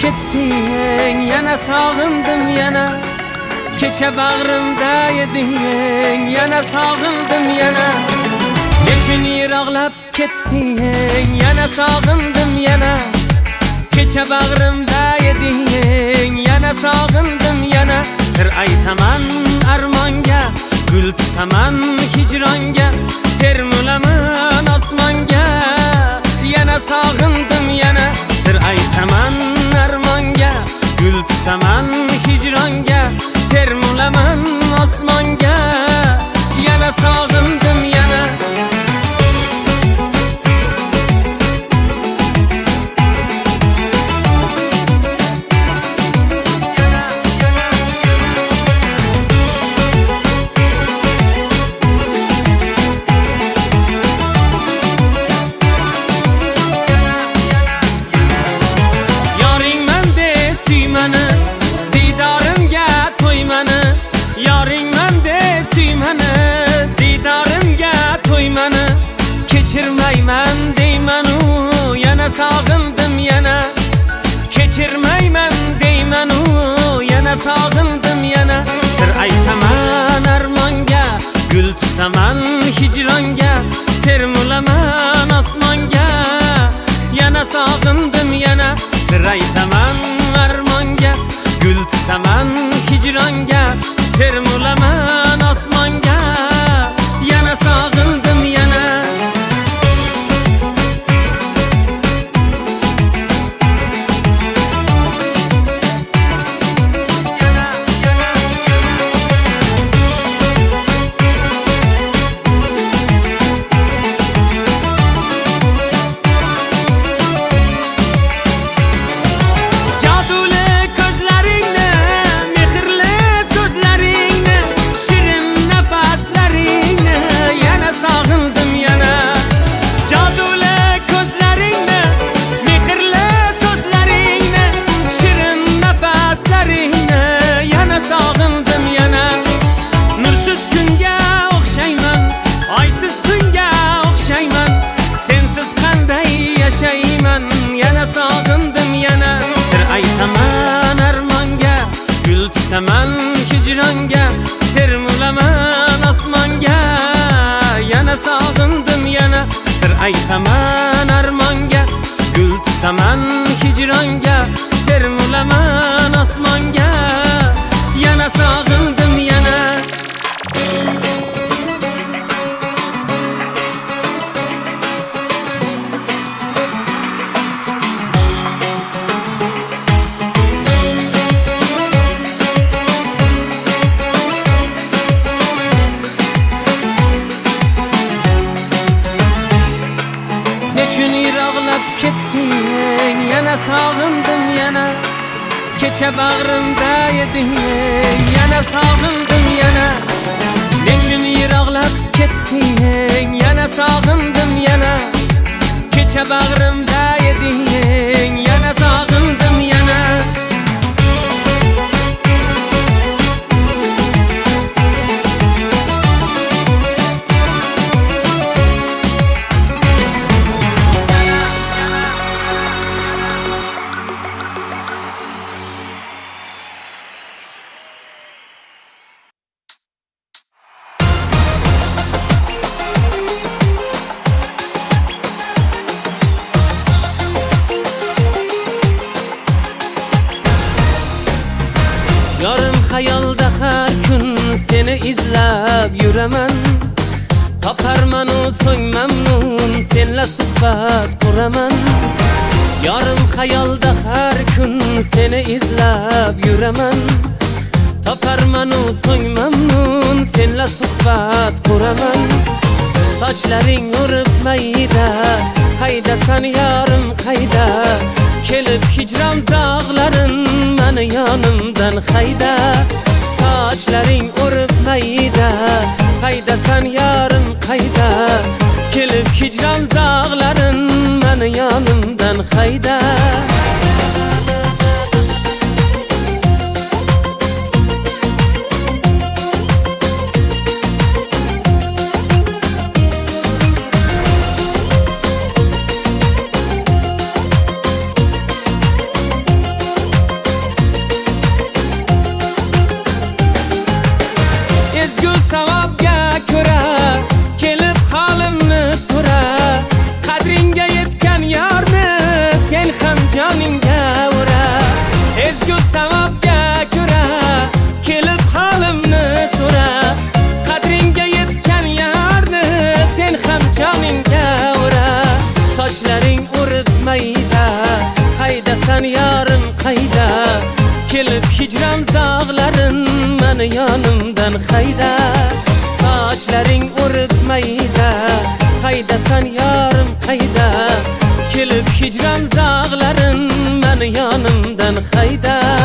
ketding, yana sog'indim yana. Kecha bag'rimda eding, yana sog'indim yana. Nechun yiroqlab ketding, yana sog'indim yana. Kecha bag'rimda eding, yana sog'indim yana. Sir aytaman armonga, gul tutaman hijronga, termulaman osmonga, yana sog'indim yana. Sir aytaman armonga, gul tutaman hijronga, termulaman osmonga, yana sog'indim yana. Kechirmayman deymanu, yana sog'indim yana. Kechirmayman deymanu, yana sog'indim yana. Sir aytaman armonga, gul tutaman hijronga, termulaman osmonga, yana sog'indim yana. Sir aytaman armonga, gul tutaman hijronga, termulaman osmonga, yana sog'indim yana. Sensiz qanday yashayman, yana sog'indim yana. Sir aytaman armonga, gul tutaman hijronga, termulaman osmonga, yana sog'indim yana. Sir aytaman armonga, gul tutaman hijronga, termulaman osmonga, yana sog'indim yana. Nechun yiroqlab ketding, yana sog'indim yana. Kecha bag'rimda eding, yana sog'indim yana. Nechun yiroqlab ketding, yana sog'indim yana. Kecha bag'rimda eding, yana sog'indim yana. Hayalda har kun seni izlab yuraman. Toparman u so'ng mamnun, senla suhbat quraman. Yorim hayalda har kun seni izlab yuraman. Toparman u so'ng mamnun, senla suhbat quraman. Sochlaring urib mayda, qaydasan yorim qayda? Kelib hijron zog'larin mani yonimdan hayda. Sochlaring urib mayda, qaydasan yorim qayda? Kelib hijron zog'larin mani yonimdan hayda. meni yanımdan hayda. Saçların urutmayda, haydasan yarım hayda. Kelip hicran zağların meni yanımdan hayda.